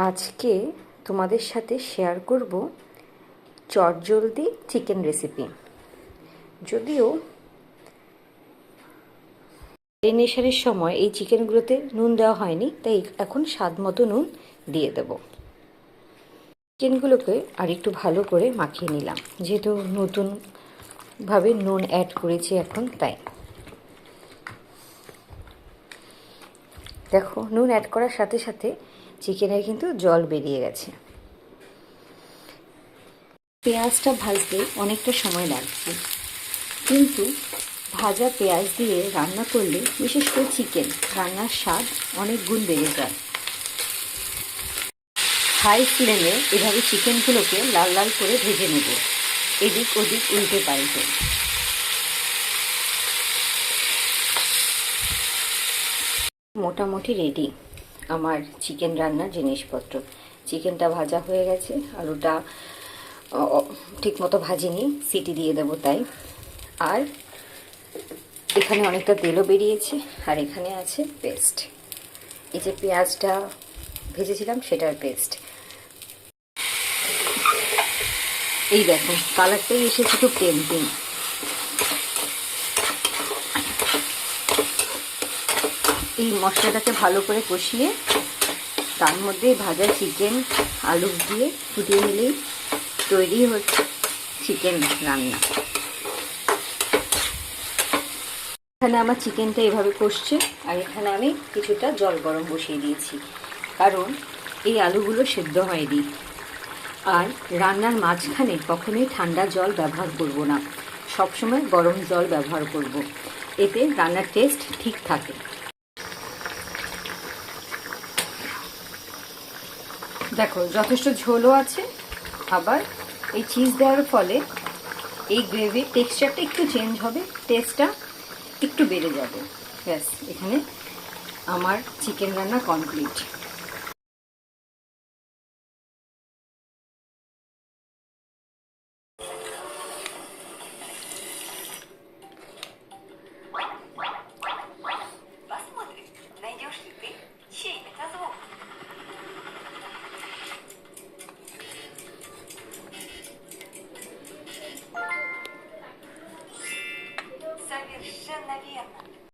আজকে তোমাদের সাথে শেয়ার করব চটজলদি চিকেন রেসিপি। যদিও ম্যারিনেশনের সময় এই চিকেনগুলোতে নুন দেওয়া হয়নি, তাই এখন স্বাদ মতো নুন দিয়ে দেব। চিকেনগুলোকে আর একটু ভালো করে মাখিয়ে নিলাম, যেহেতু নতুনভাবে নুন অ্যাড করেছি এখন, তাই দেখো নুন অ্যাড করার সাথে সাথে চিকেনের কিন্তু জল বেরিয়ে গেছে। পেঁয়াজটা ভাজতে অনেকটা সময় লাগছে, কিন্তু ভাজা পেঁয়াজ দিয়ে রান্না করলে, বিশেষ করে চিকেন রান্নার স্বাদ অনেক গুণ বেড়ে যায়। হাই ফ্লেমে এভাবে চিকেনগুলোকে লাল লাল করে ভেজে নেব, এদিক ওদিক উল্টে পাল্টে। মোটামুটি রেডি আমার চিকেন রান্নার জিনিসপত্র। চিকেনটা ভাজা হয়ে গেছে, আলুটা ঠিকমতো ভাজিনি, সিটি দিয়ে দেবো তাই। আর এখানে অনেকটা তেলও বেরিয়েছে, আর এখানে আছে পেস্ট। এই যে পেঁয়াজটা ভেজেছিলাম সেটার পেস্ট। এই দেখো কালারটাই এসেছে খুব টেম্পটিং। এই মশলাটাকে ভালো করে কষিয়ে তার মধ্যে ভাজা চিকেন আলু দিয়ে ফুটিয়ে নিলেই তৈরি হচ্ছে চিকেন রান্না। এখানে আমার চিকেনটা এভাবে কষছে, আর এখানে আমি কিছুটা জল গরম বসিয়ে দিয়েছি, কারণ এই আলুগুলো সেদ্ধ হয়নি। আর রান্নার মাঝখানে কখনোই ঠান্ডা জল ব্যবহার করব না, সবসময় গরম জল ব্যবহার করব, এতে রান্নার টেস্ট ঠিক থাকে। দেখো যথেষ্ট ঝোলও আছে, আবার এই চিজ দেওয়ার ফলে এই গ্রেভির টেক্সচারটা একটু চেঞ্জ হবে, টেস্টটা একটু বেড়ে যাবে। ব্যাস, এখানে আমার চিকেন রান্না কমপ্লিট।